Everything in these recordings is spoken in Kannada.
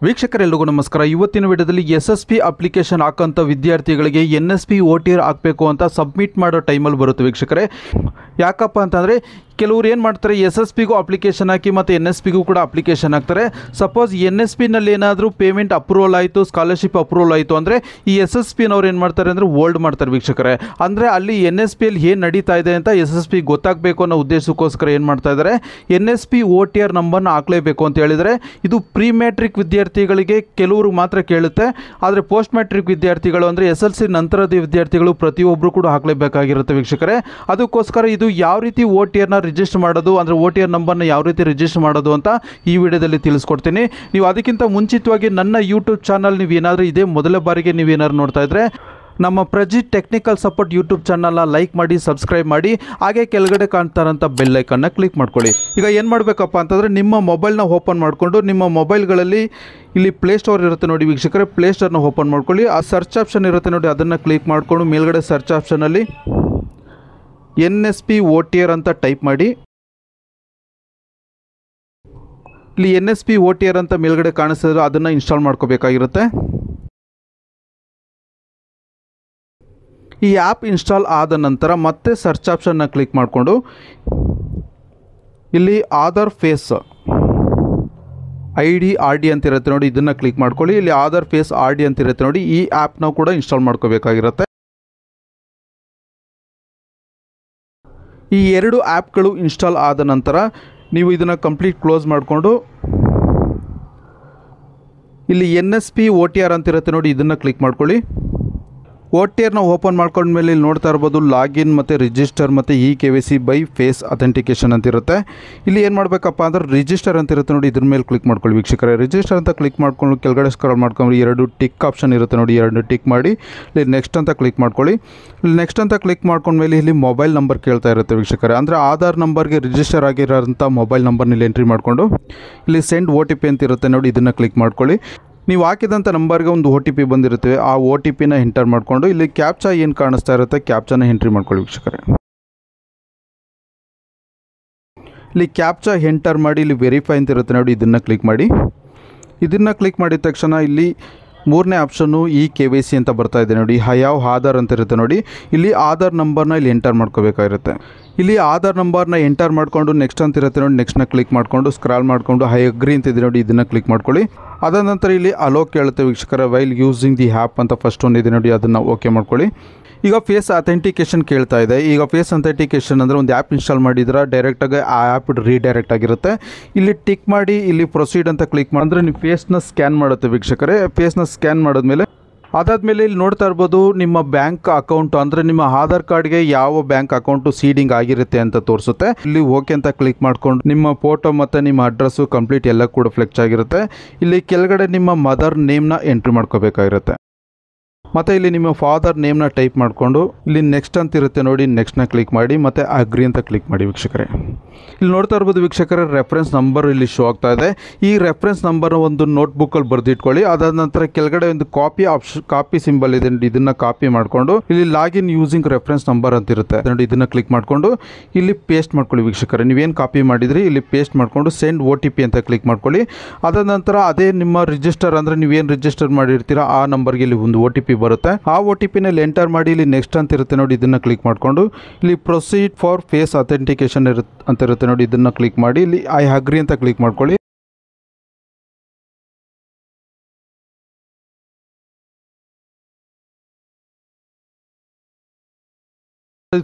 ವೀಕ್ಷಕರೆಲ್ಲರಿಗೂ ನಮಸ್ಕಾರ. ಇವತ್ತಿನ ವಿಡಿಯೋದಲ್ಲಿ SSP ಅಪ್ಲಿಕೇಶನ್ ಹಾಕಂತ ವಿದ್ಯಾರ್ಥಿಗಳಿಗೆ NSP OTR ಹಾಕಬೇಕು ಅಂತ ಸಬ್ಮಿಟ್ ಮಾಡೋ ಟೈಮಲ್ಲಿ ಬರುತ್ತೆ ವೀಕ್ಷಕರೇ. ಯಾಕಪ್ಪ ಅಂತಂದರೆ ಕೆಲವರು ಏನು ಮಾಡ್ತಾರೆ, SSPಗೂ ಅಪ್ಲಿಕೇಶನ್ ಹಾಕಿ ಮತ್ತು NSPಗೂ ಕೂಡ ಅಪ್ಲಿಕೇಶನ್ ಹಾಕ್ತಾರೆ. ಸಪೋಸ್ NSPನಲ್ಲಿ ಏನಾದರೂ ಪೇಮೆಂಟ್ ಅಪ್ರೂವಲ್ ಆಯಿತು, ಸ್ಕಾಲರ್ಶಿಪ್ ಅಪ್ರೂವಲ್ ಆಯಿತು ಅಂದರೆ ಈ SSPನವ್ರು ಏನು ಮಾಡ್ತಾರೆ ಅಂದರೆ ಹೋಲ್ಡ್ ಮಾಡ್ತಾರೆ ವೀಕ್ಷಕರೇ. ಅಂದರೆ ಅಲ್ಲಿ NSPಯಲ್ಲಿ ಏನು ನಡೀತಾ ಇದೆ ಅಂತ SSP ಗೊತ್ತಾಗಬೇಕು ಅನ್ನೋ ಉದ್ದೇಶಕ್ಕೋಸ್ಕರ ಏನು ಮಾಡ್ತಾ ಇದ್ದಾರೆ, NSP OTR ನಂಬರ್ನ ಹಾಕಲೇಬೇಕು ಅಂತ ಹೇಳಿದರೆ ಇದು ಪ್ರೀ ಮ್ಯಾಟ್ರಿಕ್ ವಿದ್ಯಾರ್ಥಿಗಳಿಗೆ ಕೆಲವರು ಮಾತ್ರ ಕೇಳುತ್ತೆ. ಆದರೆ ಪೋಸ್ಟ್ ಮ್ಯಾಟ್ರಿಕ್ ವಿದ್ಯಾರ್ಥಿಗಳು ಅಂದರೆ SLC ನಂತರದ ವಿದ್ಯಾರ್ಥಿಗಳು ಪ್ರತಿಯೊಬ್ಬರು ಕೂಡ ಹಾಕಲೇಬೇಕಾಗಿರುತ್ತೆ ವೀಕ್ಷಕರೇ. ಅದಕ್ಕೋಸ್ಕರ ಇದು ಯಾವ ರೀತಿ OTRನ ರಿಜಿಸ್ಟರ್ ಮಾಡೋದು ಅಂದರೆ OTR ನಂಬರ್ನ ಯಾವ ರೀತಿ ರಿಜಿಸ್ಟರ್ ಮಾಡೋದು ಅಂತ ಈ ವಿಡಿಯೋದಲ್ಲಿ ತಿಳಿಸ್ಕೊಡ್ತೀನಿ. ನೀವು ಅದಕ್ಕಿಂತ ಮುಂಚಿತವಾಗಿ ನನ್ನ ಯೂಟ್ಯೂಬ್ ಚಾನಲ್ ನೀವೇನಾದರೂ ಇದೇ ಮೊದಲ ಬಾರಿಗೆ ನೀವೇನಾದ್ರು ನೋಡ್ತಾ ಇದ್ದರೆ ನಮ್ಮ ಪ್ರಜಿತ್ ಟೆಕ್ನಿಕಲ್ ಸಪೋರ್ಟ್ ಯೂಟ್ಯೂಬ್ ಚಾನಲ್ನ ಲೈಕ್ ಮಾಡಿ, ಸಬ್ಸ್ಕ್ರೈಬ್ ಮಾಡಿ, ಹಾಗೆ ಕೆಳಗಡೆ ಕಾಣ್ತಾರಂಥ ಬೆಲ್ ಐಕನ್ನ ಕ್ಲಿಕ್ ಮಾಡ್ಕೊಳ್ಳಿ. ಈಗ ಏನು ಮಾಡಬೇಕಪ್ಪ ಅಂತಂದರೆ ನಿಮ್ಮ ಮೊಬೈಲ್ನ ಓಪನ್ ಮಾಡಿಕೊಂಡು ನಿಮ್ಮ ಮೊಬೈಲ್ಗಳಲ್ಲಿ ಇಲ್ಲಿ ಪ್ಲೇಸ್ಟೋರ್ ಇರುತ್ತೆ ನೋಡಿ ವೀಕ್ಷಕರೇ, ಪ್ಲೇಸ್ಟೋರ್ನ ಓಪನ್ ಮಾಡ್ಕೊಳ್ಳಿ. ಆ ಸರ್ಚ್ ಆಪ್ಷನ್ ಇರುತ್ತೆ ನೋಡಿ, ಅದನ್ನು ಕ್ಲಿಕ್ ಮಾಡಿಕೊಂಡು ಮೇಲ್ಗಡೆ ಸರ್ಚ್ ಆಪ್ಷನಲ್ಲಿ NSP OTR ಅಂತ ಟೈಪ್ ಮಾಡಿ. ಇಲ್ಲಿ NSP OTR ಅಂತ ಮೇಲ್ಗಡೆ ಕಾಣಿಸಿದ್ರೆ ಅದನ್ನು ಇನ್ಸ್ಟಾಲ್ ಮಾಡ್ಕೋಬೇಕಾಗಿರುತ್ತೆ. ಈ ಆ್ಯಪ್ ಇನ್ಸ್ಟಾಲ್ ಆದ ನಂತರ ಮತ್ತೆ ಸರ್ಚ್ ಆಪ್ಷನ್ನ ಕ್ಲಿಕ್ ಮಾಡಿಕೊಂಡು ಇಲ್ಲಿ ಆಧಾರ್ ಫೇಸ್ ID RD ಅಂತ ಇರುತ್ತೆ ನೋಡಿ, ಇದನ್ನು ಕ್ಲಿಕ್ ಮಾಡ್ಕೊಳ್ಳಿ. ಇಲ್ಲಿ ಆಧಾರ್ ಫೇಸ್ RD ಅಂತ ಇರುತ್ತೆ ನೋಡಿ, ಈ ಆ್ಯಪ್ನ ಕೂಡ ಇನ್ಸ್ಟಾಲ್ ಮಾಡ್ಕೋಬೇಕಾಗಿರುತ್ತೆ. ಈ ಎರಡು ಆ್ಯಪ್ಗಳು ಇನ್ಸ್ಟಾಲ್ ಆದ ನಂತರ ನೀವು ಇದನ್ನು ಕಂಪ್ಲೀಟ್ ಕ್ಲೋಸ್ ಮಾಡಿಕೊಂಡು ಇಲ್ಲಿ NSP OTR ಅಂತ ಇರುತ್ತೆ ನೋಡಿ, ಇದನ್ನು ಕ್ಲಿಕ್ ಮಾಡ್ಕೊಳ್ಳಿ. OTRನ ಓಪನ್ ಮಾಡ್ಕೊಂಡ್ಮೇಲೆ ಇಲ್ಲಿ ನೋಡ್ತಾ ಇರ್ಬೋದು ಲಾಗಿನ್ ಮತ್ತು ರಿಜಿಸ್ಟರ್ ಮತ್ತು KYC ಬೈ ಫೇಸ್ ಅಥೆಂಟಿಕೇಷನ್ ಅಂತ ಇರುತ್ತೆ. ಇಲ್ಲಿ ಏನು ಮಾಡಬೇಕಪ್ಪ ಅಂದ್ರೆ ರಿಜಿಸ್ಟರ್ ಅಂತ ಇರುತ್ತೆ ನೋಡಿ, ಇದ್ರ ಮೇಲೆ ಕ್ಲಿಕ್ ಮಾಡ್ಕೊಳ್ಳಿ ವೀಕ್ಷಕರೇ. ರಿಜಿಸ್ಟರ್ ಅಂತ ಕ್ಲಿಕ್ ಮಾಡ್ಕೊಂಡು ಕೆಳಗಡೆ ಸ್ಕ್ರಾಲ್ ಮಾಡ್ಕೊಂಡು ಎರಡು ಟಿಕ್ ಆಪ್ಷನ್ ಇರುತ್ತೆ ನೋಡಿ, ಎರಡು ಟಿಕ್ ಮಾಡಿ ಇಲ್ಲಿ ನೆಕ್ಸ್ಟ್ ಅಂತ ಕ್ಲಿಕ್ ಮಾಡ್ಕೊಳ್ಳಿ. ಇಲ್ಲಿ ನೆಕ್ಸ್ಟ್ ಅಂತ ಕ್ಲಿಕ್ ಮಾಡ್ಕೊಂಡ್ಮೇಲೆ ಇಲ್ಲಿ ಮೊಬೈಲ್ ನಂಬರ್ ಕೇಳ್ತಾ ಇರುತ್ತೆ ವೀಕ್ಷಕರೇ. ಅಂದರೆ ಆಧಾರ್ ನಂಬರ್ಗೆ ರಿಜಿಸ್ಟರ್ ಆಗಿರೋಂಥ ಮೊಬೈಲ್ ನಂಬರ್ನ ಇಲ್ಲಿ ಎಂಟ್ರಿ ಮಾಡಿಕೊಂಡು ಇಲ್ಲಿ ಸೆಂಡ್ OTP ಅಂತ ಇರುತ್ತೆ ನೋಡಿ, ಇದನ್ನು ಕ್ಲಿಕ್ ಮಾಡ್ಕೊಳ್ಳಿ. ನೀವು ಹಾಕಿದಂಥ ನಂಬರ್ಗೆ ಒಂದು OTP ಬಂದಿರುತ್ತೆ, ಆ OTPನ ಎಂಟರ್ ಮಾಡಿಕೊಂಡು ಇಲ್ಲಿ ಕ್ಯಾಪ್ಚಾ ಏನು ಕಾಣಿಸ್ತಾ ಇರುತ್ತೆ ಕ್ಯಾಪ್ಚಾನ ಎಂಟ್ರಿ ಮಾಡ್ಕೊಳ್ಳಿ ವೀಕ್ಷಕರೇ. ಇಲ್ಲಿ ಕ್ಯಾಪ್ಚಾ ಎಂಟರ್ ಮಾಡಿ ಇಲ್ಲಿ ವೆರಿಫೈ ಅಂತ ಇರುತ್ತೆ ನೋಡಿ, ಇದನ್ನು ಕ್ಲಿಕ್ ಮಾಡಿ. ಇದನ್ನು ಕ್ಲಿಕ್ ಮಾಡಿದ ತಕ್ಷಣ ಇಲ್ಲಿ ಮೂರನೇ ಆಪ್ಷನ್ನು KYC ಅಂತ ಬರ್ತಾ ಇದೆ ನೋಡಿ, ಯಾವ ಆಧಾರ್ ಅಂತ ಇರುತ್ತೆ ನೋಡಿ, ಇಲ್ಲಿ ಆಧಾರ್ ನಂಬರ್ನ ಇಲ್ಲಿ ಎಂಟರ್ ಮಾಡ್ಕೋಬೇಕಾಗಿರುತ್ತೆ. ಇಲ್ಲಿ ಆಧಾರ್ ನಂಬರ್ನ ಎಂಟರ್ ಮಾಡಿಕೊಂಡು ನೆಕ್ಸ್ಟ್ ಅಂತ ಇರುತ್ತೆ ನೋಡಿ, ನೆಕ್ಸ್ಟ್ನ ಕ್ಲಿಕ್ ಮಾಡಿಕೊಂಡು ಸ್ಕ್ರಾಲ್ ಮಾಡಿಕೊಂಡು ಅಗ್ರಿ ಅಂತಿದೆ ನೋಡಿ, ಇದನ್ನು ಕ್ಲಿಕ್ ಮಾಡ್ಕೊಳ್ಳಿ. ಅದಾದ ನಂತರ ಇಲ್ಲಿ ಅಲೋ ಕೇಳುತ್ತೆ ವೀಕ್ಷಕರ, ವೈಲ್ ಯೂಸಿಂಗ್ ದಿ ಆ್ಯಪ್ ಅಂತ ಫಸ್ಟ್ ಒಂದು ಇದೆ ನೋಡಿ, ಅದನ್ನು ಓಕೆ ಮಾಡ್ಕೊಳ್ಳಿ. ಈಗ ಫೇಸ್ ಅಥೆಂಟಿಕೇಷನ್ ಕೇಳ್ತಾ ಇದೆ. ಈಗ ಫೇಸ್ ಅಥೆಂಟಿಕೇಷನ್ ಅಂದರೆ ಒಂದು ಆ್ಯಪ್ ಇನ್ಸ್ಟಾಲ್ ಮಾಡಿದ್ರೆ ಡೈರೆಕ್ಟಾಗಿ ಆ ಆ್ಯಪ್ ರೀಡೈರೆಕ್ಟ್ ಆಗಿರುತ್ತೆ. ಇಲ್ಲಿ ಟಿಕ್ ಮಾಡಿ ಇಲ್ಲಿ ಪ್ರೊಸೀಡ್ ಅಂತ ಕ್ಲಿಕ್ ಮಾಡಿದ್ರೆ ನೀವು ಫೇಸ್ನ ಸ್ಕ್ಯಾನ್ ಮಾಡುತ್ತೆ ವೀಕ್ಷಕರೇ. ಫೇಸ್ನ ಸ್ಕ್ಯಾನ್ ಮಾಡಿದ್ಮೇಲೆ ಅದಾದಮೇಲೆ ಇಲ್ಲಿ ನೋಡ್ತಾ ಇರ್ಬೋದು ನಿಮ್ಮ ಬ್ಯಾಂಕ್ ಅಕೌಂಟು ಅಂದರೆ ನಿಮ್ಮ ಆಧಾರ್ ಕಾರ್ಡ್ಗೆ ಯಾವ ಬ್ಯಾಂಕ್ ಅಕೌಂಟು ಸೀಡಿಂಗ್ ಆಗಿರುತ್ತೆ ಅಂತ ತೋರಿಸುತ್ತೆ. ಇಲ್ಲಿ ಓಕೆ ಅಂತ ಕ್ಲಿಕ್ ಮಾಡ್ಕೊಂಡು ನಿಮ್ಮ ಫೋಟೋ ಮತ್ತು ನಿಮ್ಮ ಅಡ್ರೆಸ್ಸು ಕಂಪ್ಲೀಟ್ ಎಲ್ಲ ಕೂಡ ಫ್ಲೆಕ್ಸ್ ಆಗಿರುತ್ತೆ. ಇಲ್ಲಿ ಕೆಳಗಡೆ ನಿಮ್ಮ ಮದರ್ ನೇಮ್ನ ಎಂಟ್ರಿ ಮಾಡ್ಕೋಬೇಕಾಗಿರುತ್ತೆ. ಮತ್ತು ಇಲ್ಲಿ ನಿಮ್ಮ ಫಾದರ್ ನೇಮ್ನ ಟೈಪ್ ಮಾಡಿಕೊಂಡು ಇಲ್ಲಿ ನೆಕ್ಸ್ಟ್ ಅಂತ ಇರುತ್ತೆ ನೋಡಿ, ನೆಕ್ಸ್ಟ್ನ ಕ್ಲಿಕ್ ಮಾಡಿ ಮತ್ತು ಅಗ್ರಿ ಅಂತ ಕ್ಲಿಕ್ ಮಾಡಿ ವೀಕ್ಷಕರೇ. ಇಲ್ಲಿ ನೋಡ್ತಾ ಇರ್ಬೋದು ವೀಕ್ಷಕರೇ, ರೆಫರೆನ್ಸ್ ನಂಬರ್ ಇಲ್ಲಿ ಶೋ ಆಗ್ತಾ ಇದೆ. ಈ ರೆಫರೆನ್ಸ್ ನಂಬರ್ನ ಒಂದು ನೋಟ್ಬುಕ್ಕಲ್ಲಿ ಬರೆದಿಟ್ಕೊಳ್ಳಿ. ಅದಾದ ನಂತರ ಕೆಳಗಡೆ ಒಂದು ಕಾಪಿ ಸಿಂಬಲ್ ಇದೆ ನೋಡಿ, ಇದನ್ನು ಕಾಪಿ ಮಾಡಿಕೊಂಡು ಇಲ್ಲಿ ಲಾಗಿನ್ ಯೂಸಿಂಗ್ ರೆಫರೆನ್ಸ್ ನಂಬರ್ ಅಂತ ಇರುತ್ತೆ ನೋಡಿ, ಇದನ್ನು ಕ್ಲಿಕ್ ಮಾಡಿಕೊಂಡು ಇಲ್ಲಿ ಪೇಸ್ಟ್ ಮಾಡ್ಕೊಳ್ಳಿ ವೀಕ್ಷಕರೇ. ನೀವೇನು ಕಾಪಿ ಮಾಡಿದ್ರಿ ಇಲ್ಲಿ ಪೇಸ್ಟ್ ಮಾಡಿಕೊಂಡು ಸೆಂಡ್ OTP ಅಂತ ಕ್ಲಿಕ್ ಮಾಡ್ಕೊಳ್ಳಿ. ಅದಾದ ನಂತರ ಅದೇ ನಿಮ್ಮ ರಿಜಿಸ್ಟರ್ ಅಂದರೆ ನೀವೇನು ರಿಜಿಸ್ಟರ್ ಮಾಡಿರ್ತೀರಾ ಆ ನಂಬರ್ಗೆ ಇಲ್ಲಿ ಒಂದು OTP ಬರುತ್ತೆ. ಆ OTPನಲ್ಲಿ ಎಂಟರ್ ಮಾಡಿ ಇಲ್ಲಿ ನೆಕ್ಸ್ಟ್ ಅಂತ ಇರುತ್ತೆ ನೋಡಿ, ಇದನ್ನು ಕ್ಲಿಕ್ ಮಾಡಿಕೊಂಡು ಇಲ್ಲಿ ಪ್ರೊಸೀಡ್ ಫಾರ್ ಫೇಸ್ ಅಥೆಂಟಿಕೇಷನ್ ಅಂತ ಇರುತ್ತೆ ನೋಡಿ, ಇದನ್ನು ಕ್ಲಿಕ್ ಮಾಡಿ ಇಲ್ಲಿ ಐ ಅಗ್ರಿ ಅಂತ ಕ್ಲಿಕ್ ಮಾಡ್ಕೊಳ್ಳಿ.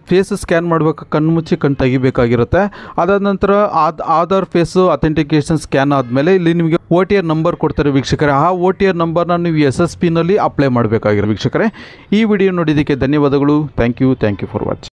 ಫೇಸ್ ಸ್ಕ್ಯಾನ್ ಮಾಡಬೇಕು, ಕಣ್ಣು ಮುಚ್ಚಿ ಕಣ್ಣು ತೆಗಿಬೇಕಾಗಿರುತ್ತೆ. ಅದಾದ ನಂತರ ಆಧಾರ್ ಫೇಸು ಅಥೆಂಟಿಕೇಷನ್ ಸ್ಕ್ಯಾನ್ ಆದಮೇಲೆ ಇಲ್ಲಿ ನಿಮಗೆ OTR ನಂಬರ್ ಕೊಡ್ತಾರೆ ವೀಕ್ಷಕರೇ. ಆ OTR ನಂಬರ್ನ ನೀವು SSPನಲ್ಲಿ ಅಪ್ಲೈ ಮಾಡಬೇಕಾಗಿರೋ ವೀಕ್ಷಕರೇ. ಈ ವಿಡಿಯೋ ನೋಡಿದ್ದಕ್ಕೆ ಧನ್ಯವಾದಗಳು. Thank you for watching.